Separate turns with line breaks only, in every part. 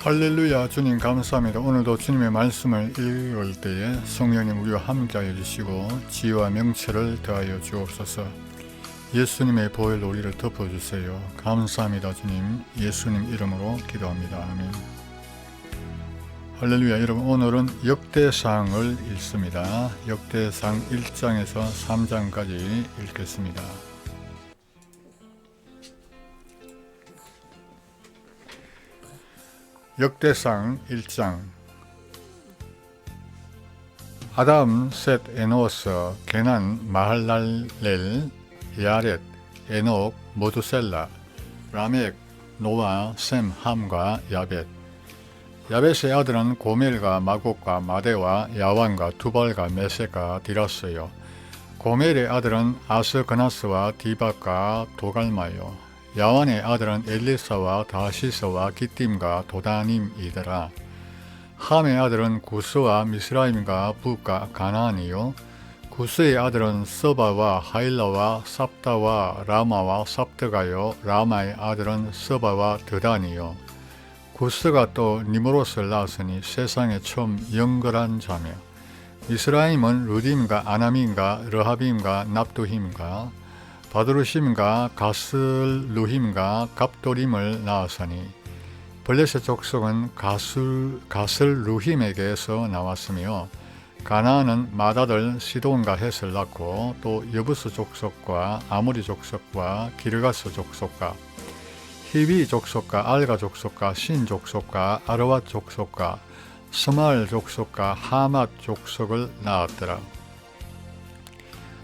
할렐루야. 주님 감사합니다. 오늘도 주님의 말씀을 읽을 때에 성령님 우리와 함께하여 주시고 지혜와 명철을 더하여 주옵소서. 예수님의 보혈로 우리를 덮어주세요. 감사합니다. 주님, 예수님 이름으로 기도합니다. 아멘. 할렐루야. 여러분, 오늘은 역대상을 읽습니다. 역대상 1장에서 3장까지 읽겠습니다. 역대상 1장. 아담, 셋, 에노스, 게난, 마할랄렐, 야렛, 에녹, 모두셀라, 라멕, 노아, 셈, 함과 야벳. 야벳의 아들은 고멜과 마곡과 마대와 야완과 투발과 메세가 디라스요. 고멜의 아들은 아스그나스와 디박과 도갈마요. 야완의 아들은 엘리사와 다시스와 기띔과 도다님이더라. 함의 아들은 구스와 미스라임과 북과 가나안이요. 구스의 아들은 서바와 하일라와 삽다와 라마와 삽드가요. 라마의 아들은 서바와 드단이요. 구스가 또 니므롯을 낳았으니 세상에 처음 영걸한 자며, 미스라임은 루딤과 아나밈과 르하빔과 납두힘과 바드루심과 가슬루힘과 갑도림을 낳았으니, 블레셋 족속은 가슬루힘에게서 나왔으며, 가나안은 마다들 시돈과 헷을 낳고 또 여부스 족속과 아모리 족속과 기르가스 족속과 히비 족속과 알가 족속과 신 족속과 아르왓 족속과 스마을 족속과 하맛 족속을 낳았더라.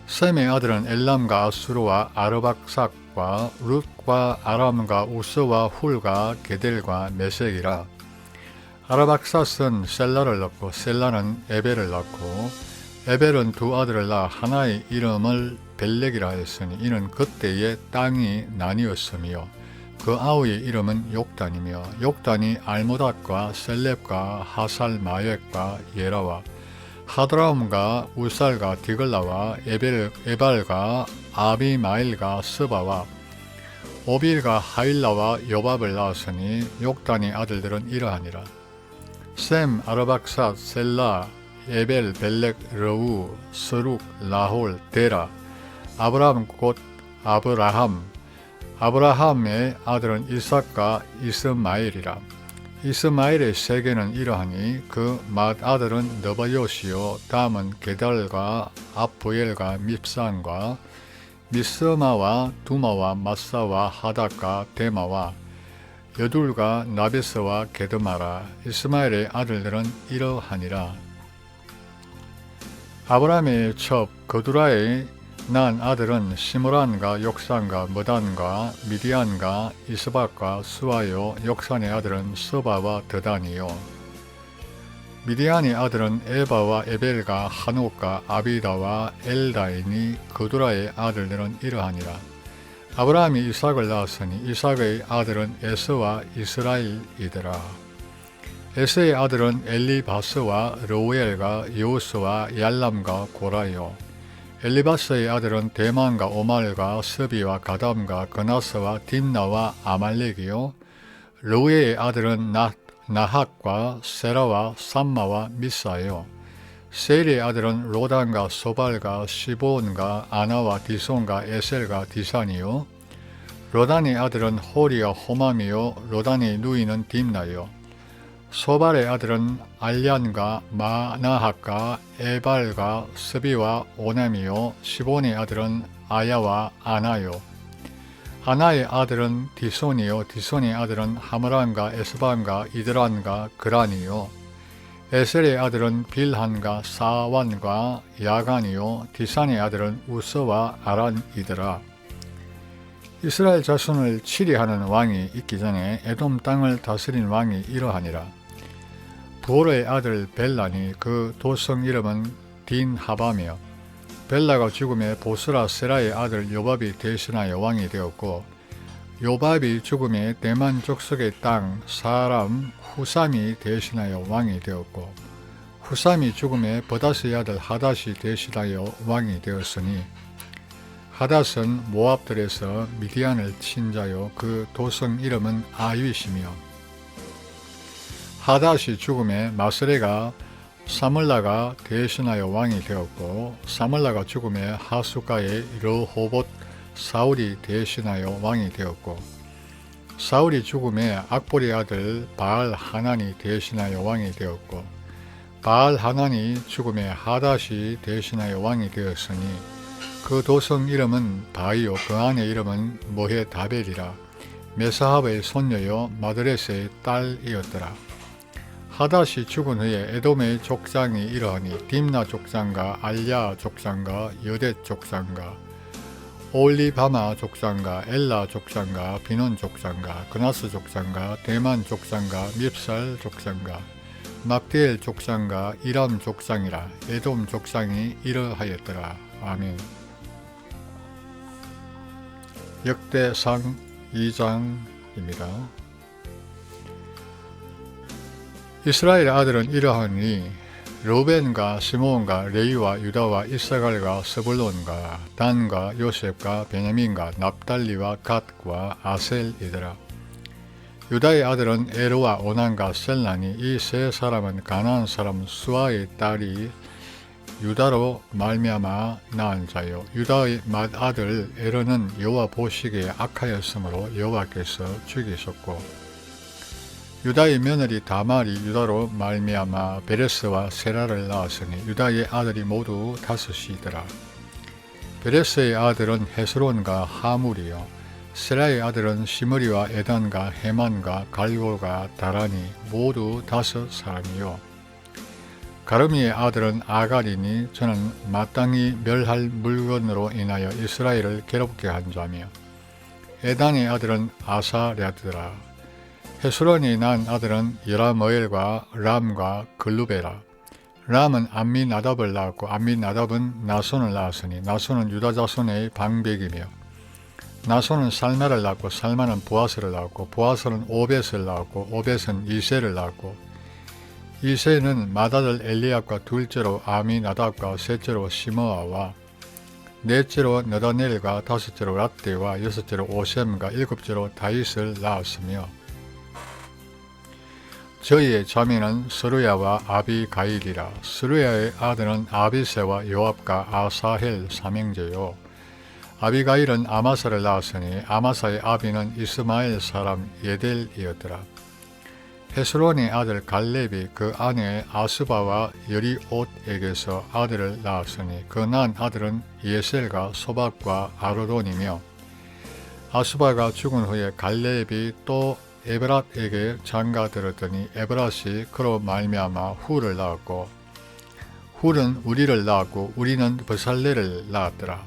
셈의 아들은 엘람과 아수르와 아르박삭과 룻과 아람과 우스와 훌과 게델과 메섹이라. 아르박삭은 셀라를 낳고 셀라는 에벨을 낳고 에벨은 두 아들을 낳아 하나의 이름을 벨렉이라 했으니 이는 그때의 땅이 나뉘었으며 그 아우의 이름은 욕단이며 욕단이 알모닷과 셀렙과 하살마웻과 예라와 하드라움과 우살과 디글라와 에발과 아비마일과 스바와 오빌과 하일라와 요밥을 낳았으니 욕단의 아들들은 이러하니라. 셈, 아르박삿, 셀라, 에벨, 벨렉, 러우, 스룩, 라홀, 데라, 아브라함 곧 아브라함의 아들은 이삭과 이스마엘이라. 이스마엘의 세계는 이러하니 그 맏아들은 느바요시요 다음은 게달과 압부엘과 밉산과 미스마와 두마와 마사와 하닥과 데마와 여둘과 나베스와 게드마라. 이스마엘의 아들들은 이러하니라. 아브라함의 첩 거두라의 난 아들은 시므란과 욕산과 머단과 미디안과 이스박과 수아요. 욕산의 아들은 서바와 드단이요. 미디안의 아들은 에바와 에벨과 한옥과 아비다와 엘다이니 거두라의 아들들은 이러하니라. 아브라함이 이삭을 낳았으니 이삭의 아들은 에스와 이스라엘이더라. 에스의 아들은 엘리바스와 르우엘과 여우스와 얄람과 고라요. 엘리바스의 아들은 대만과 오말과 스비와 가담과 그나스와 딥나와 아말렉이요. 르우의 아들은 나학과 세라와 삼마와 미사요. 셀의 아들은 로단과 소발과 시보온과 아나와 디손과 에셀과 디산이요. 로단의 아들은 호리와 호맘이요. 로단의 누이는 딥나요. 소발의 아들은 알리안과 마나학과 에발과 스비와 오넴이요. 시본의 아들은 아야와 아나요. 아나의 아들은 디손이요. 디손의 아들은 하므란과 에스반과 이드란과 그란이요. 에셀의 아들은 빌한과 사완과 야간이요. 디산의 아들은 우스와 아란이더라. 이스라엘 자손을 치리하는 왕이 있기 전에 에돔 땅을 다스린 왕이 이러하니라. 부올의 아들 벨라니 그 도성 이름은 딘하바며 벨라가 죽음에 보스라 세라의 아들 요밥이 대신하여 왕이 되었고 요밥이 죽음에 대만 족속의 땅 사람 후삼이 대신하여 왕이 되었고 후삼이 죽음에 버다스의 아들 하닷이 대신하여 왕이 되었으니 하닷은 모압들에서 미디안을 친 자요 그 도성 이름은 아윗이며 하닷이 죽음에 마스레가 사물라가 대신하여 왕이 되었고, 사물라가 죽음에 하숫가의 르호봇 사울이 대신하여 왕이 되었고, 사울이 죽음에 악보리 아들 바알 하난이 대신하여 왕이 되었고, 바알 하난이 죽음에 하닷이 대신하여 왕이 되었으니 그 도성 이름은 바이요 그 아내 이름은 모헤다벨이라. 메사합의 손녀요 마드레스의 딸이었더라. 하닷이 죽은 후에 에돔의 족장이 이러하니 딥나 족장과 알야 족장과 여댓 족장과 올리바마 족장과 엘라 족장과 비논 족장과 그나스 족장과 대만 족장과 밉살 족장과 막디엘 족장과 이람 족장이라. 에돔 족장이 이러하였더라. 아멘. 역대상 2장입니다. 이스라엘의 아들은 이러하니 르벤과 시므온과 레위와 유다와 이사갈과 스불론과 단과 요셉과 베냐민과 납달리와 갓과 아셀이더라. 유다의 아들은 에르와 오난과 셀란이. 이 세 사람은 가나안 사람 수아의 딸이 유다로 말미암아 낳은 자요. 유다의 맏아들 에르는 여호와 보시기에 악하였으므로 여호와께서 죽이셨고, 유다의 며느리 다말이 유다로 말미암아 베레스와 세라를 낳았으니 유다의 아들이 모두 5이더라. 베레스의 아들은 헤스론과 하물이요. 세라의 아들은 시므리와 에단과 헤만과 갈골과 다라니 모두 5사람이요. 가르미의 아들은 아갈이니 저는 마땅히 멸할 물건으로 인하여 이스라엘을 괴롭게 한 자며, 에단의 아들은 아사랴드라. 헤스론이 낳은 아들은 여라모엘과 람과 글루베라. 람은 암미나답을 낳았고 암미나답은 나손을 낳았으니 나손은 유다 자손의 방백이며, 나손은 살마를 낳았고 살마는 보아스를 낳았고 보아스는 오벳을 낳았고 오벳은 이세를 낳았고 이세는 맏아들 엘리압과 둘째로 아미나답과 셋째로 시므아와 넷째로 너다넬과 다섯째로 рат데와 여섯째로 오셈과 일곱째로 다윗을 낳았으며, 저희의 자매는 스루야와 아비가일이라. 스루야의 아들은 아비세와 요압과 아사헬 삼형제요. 아비가일은 아마사를 낳았으니 아마사의 아비는 이스마엘 사람 예델이었더라. 헤스론의 아들 갈렙이 그 아내 아스바와 여리옷에게서 아들을 낳았으니 그 낳은 아들은 예셀과 소박과 아르돈이며, 아스바가 죽은 후에 갈렙이 또 에브랏에게 장가들었더니 에브랏이 그로 말미암아 훌을 낳았고 훌은 우리를 낳았고 우리는 브살레를 낳았더라.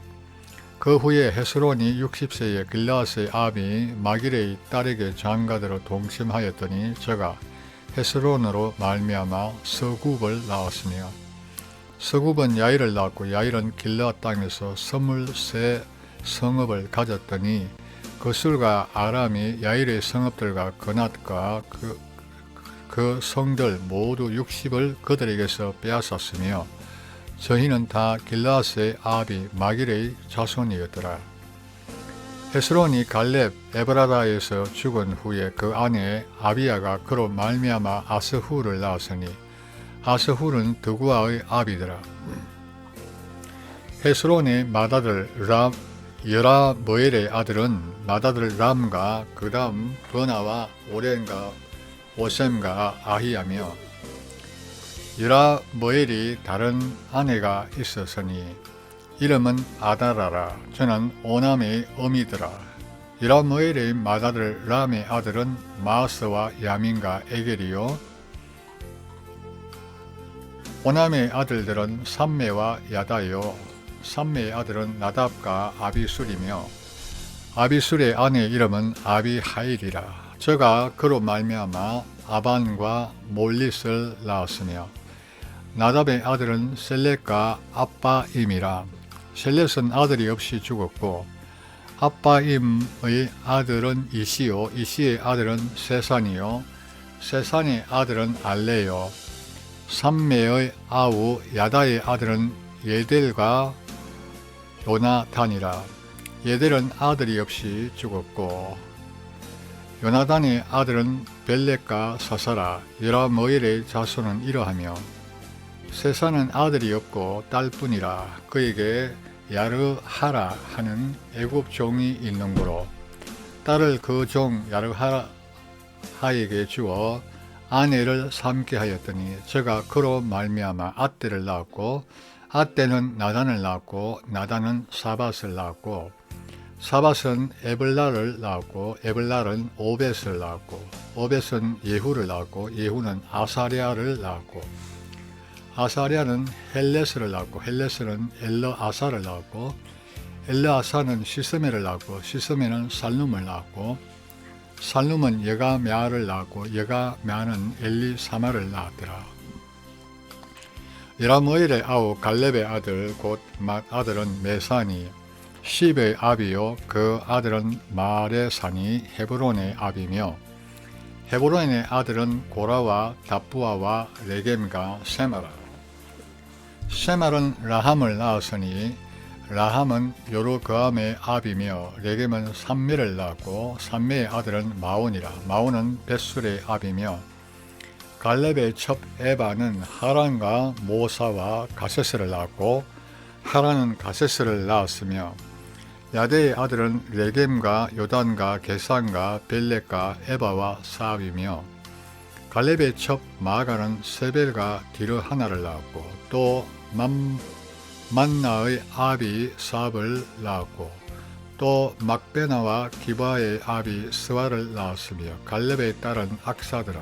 그 후에 헤스론이 60세에 길라스의 아비 마길의 딸에게 장가들어 동침하였더니 저가 헤스론으로 말미암아 서굽을 낳았으며, 서굽은 야일을 낳았고 야일은 길라앗 땅에서 23 성읍을 가졌더니 그 술과 아람이 야일의 성읍들과 그낫과 그 성들 모두 60을 그들에게서 빼앗았으며, 저희는 다 길라앗의 아비 마길의 자손이었더라. 헤스론이 갈렙 에브라다에서 죽은 후에 그 아내 아비야가 그로 말미암아 아스훌을 낳았으니 아스훌은 드구아의 아비더라. 헤스론의 맏아들 여라모엘의 아들은 맏아들 람과 그 다음 버나와 오렌과 오셈과 아히야며, 여라모엘이 다른 아내가 있었으니 이름은 아다라라. 저는 오남의 어미더라. 여라모엘의 맏아들 람의 아들은 마스와 야민과 에겔이요. 오남의 아들들은 삼메와 야다요. 삼메의 아들은 나답과 아비술이며 아비술의 아내 이름은 아비하일이라. 저가 그로 말미암아 아반과 몰릿을 낳았으며, 나답의 아들은 셀렛과 아빠임이라. 셀렛은 아들이 없이 죽었고 아빠임의 아들은 이시요. 이시의 아들은 세산이요. 세산의 아들은 알레요. 삼메의 아우 야다의 아들은 예델과 요나단이라. 예델은 아들이 없이 죽었고 요나단의 아들은 벨렛과 사사라 여라모엘의 자손은 이러하며 세사는 아들이 없고 딸뿐이라 그에게 야르하라 하는 애굽 종이 있는고로 딸을 그 종 야르하에게 주어 아내를 삼게 하였더니 저가 그로 말미암아 앗대를 낳았고 앗대는 나단을 낳았고 나단은 사밧을 낳았고 사밧은 에블라를 낳았고 에블라는 오벳을 낳았고 오벳은 예후를 낳았고 예후는 아사랴를 낳았고 아사랴는 헬레스를 낳았고 헬레스는 엘르아사를 낳았고 엘르아사는 시스메를 낳았고 시스메는 살룸을 낳았고 살룸은 여가메아를 낳았고 여가메아는 엘리사마를 낳았더라. 여라모엘의 아우 갈렙의 아들 곧 맏아들은 메사니 십의 아비요 그 아들은 마레산이 헤브론의 아비며 헤브론의 아들은 고라와 답부아와 레겜과 세마라. 세말은 라함을 낳았으니 라함은 요르그암의 아비며 레겜은 삼메를 낳았고 삼메의 아들은 마온이라. 마온은 벳술의 아비며 갈렙의 첩 에바는 하란과 모사와 가세스를 낳았고 하란은 가세스를 낳았으며 야데의 아들은 레겜과 요단과 게산과 벨렛과 에바와 사압이며 갈렙의 첩 마가는 세벨과 디르하나를 낳았고 또 만나의 아비 사압을 낳았고 또 막베나와 기바의 아비 스와를 낳았으며 갈렙의 딸은 악사드라.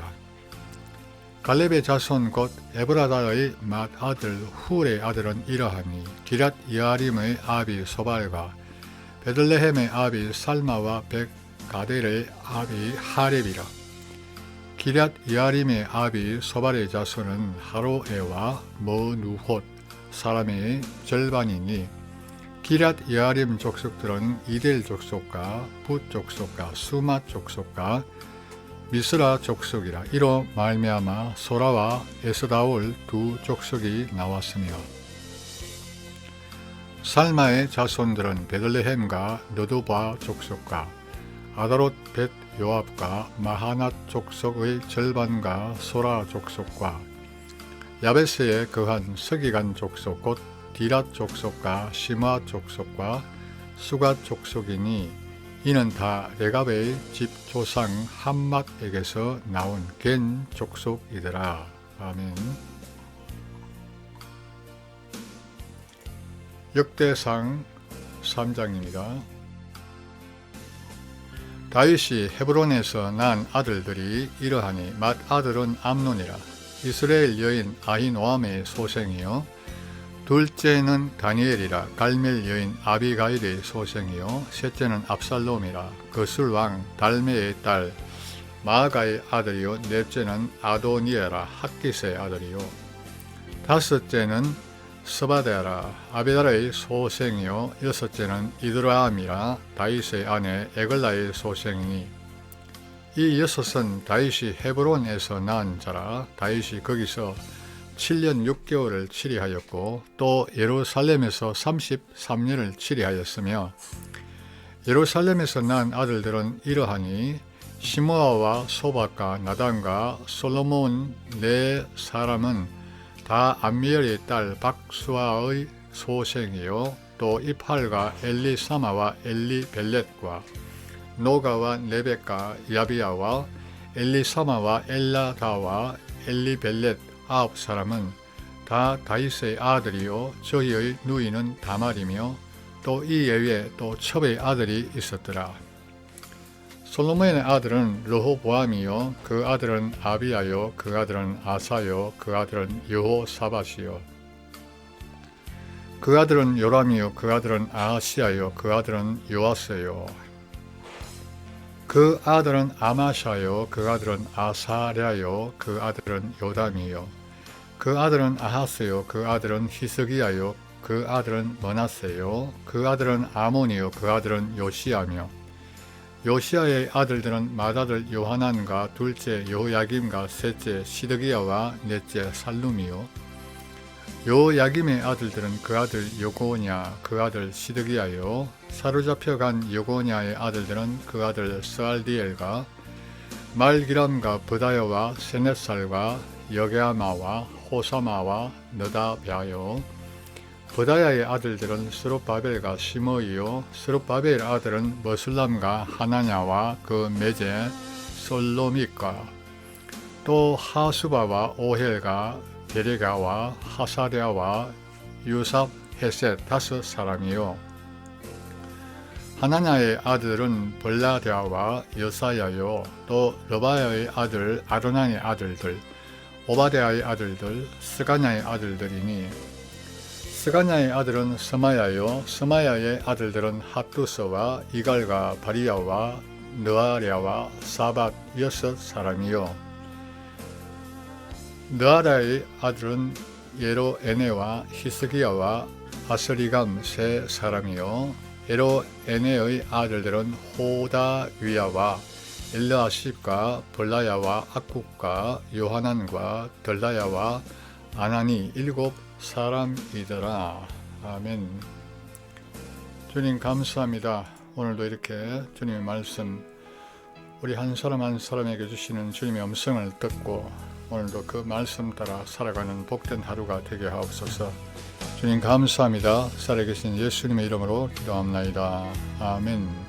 갈렙의 자손 곧 에브라다의 맏아들 훌의 아들은 이러하니 기랏 여아림의 아비 소발과 베들레헴의 아비 살마와 백가델의 아비 하렙이라. 기랏 여아림의 아비 소발의 자손은 하로에와 머누홑 사람의 절반이니 기랏 여아림 족속들은 이델 족속과 붓 족속과 수맛 족속과 미스라 족속이라. 이로 말미암아 소라와 에스다올 두 족속이 나왔으며 살마의 자손들은 베들레헴과 너두바 족속과 아다롯 벳 요압과 마하낫 족속의 절반과 소라 족속과 야베스에 거한 서기관 족속 곧 디랏 족속과 시므아 족속과 수갓 족속이니 이는 다 레갑의 집 조상 함맛에게서 나온 겐 족속이더라. 아멘. 역대상 3장입니다. 다윗이 헤브론에서 난 아들들이 이러하니 맏아들은 암논이라. 이스라엘 여인 아히노암의 소생이요 둘째는 다니엘이라. 갈멜 여인 아비가일의 소생이요 셋째는 압살롬이라. 거술왕 달메의 딸 마아가의 아들이요 넷째는 아도니에라. 핫깃의 아들이요 다섯째는 스바데라. 아비달의 소생이요 여섯째는 이드라함이라. 다윗의 아내 에글라의 소생이니 이 여섯은 다윗이 헤브론에서 낳은 자라. 다윗이 거기서 7년 6개월을 치리하였고 또 예루살렘에서 33년을 치리하였으며 예루살렘에서 낳은 아들들은 이러하니 시므아와 소박과 나단과 솔로몬 네 사람은 다 암미엘의 딸 박수아의 소생이요 또 이팔과 엘리사마와 엘리벨렛과 노가와 네벡과 야비야와 엘리사마와 엘라다와 엘리벨렛 9사람은 다 다윗의 아들이요 저희의 누이는 다말이며 또 이 예외에 또 첩의 아들이 있었더라. 솔로몬의 아들은 르호보암이요 그 아들은 아비야요 그 아들은 아사요 그 아들은 여호사밧이요 그 아들은 요람이요 그 아들은 아하시야요 그 아들은 요아스요 그 아들은 아마샤요 그 아들은 아사랴요 그 아들은 요담이요 그 아들은 아하스요 그 아들은 히스기야요 그 아들은 머나세요 그 아들은 아몬이요 그 아들은 요시야며 요시야의 아들들은 맏아들 요하난과 둘째 여호야김과 셋째 시드기야와 넷째 살룸이요 여호야김의 아들들은 그 아들 여고냐 그 아들 시드기야요 사로잡혀간 여고냐의 아들들은 그 아들 스알디엘과 말기람과 브다야와 세넷살과 여게아마와 호사마와 느다비아요. 브다야의 아들들은 스룹바벨과 시므이요 스룹바벨의 아들은 머슬람과 하나냐와 그 매제 솔로믹과 또 하수바와 오헬과 베레가와 하사랴와 유삽 헤셋 5사람이요. 하나냐의 아들은 벌라데아와 여사야요. 또 르바야의 아들 아르난의 아들들 오바데아의 아들들 스가냐의 아들들이니 스가냐의 아들은 스마야요. 스마야의 아들들은 핫두스와 이갈과 바리야와 느아랴와 사밧 6사람이요. 느아랴의 아들은 예로에네와 히스기야와 아스리감 3사람이요. 예로에네의 아들들은 호다위야와 엘르아십과 벌라야와 악국과 요하난과 들라야와 아나니 7사람이더라. 아멘. 주님 감사합니다. 오늘도 이렇게 주님의 말씀 우리 한 사람 한 사람에게 주시는 주님의 음성을 듣고 오늘도 그 말씀 따라 살아가는 복된 하루가 되게 하옵소서. 주님 감사합니다. 살아계신 예수님의 이름으로 기도합나이다. 아멘.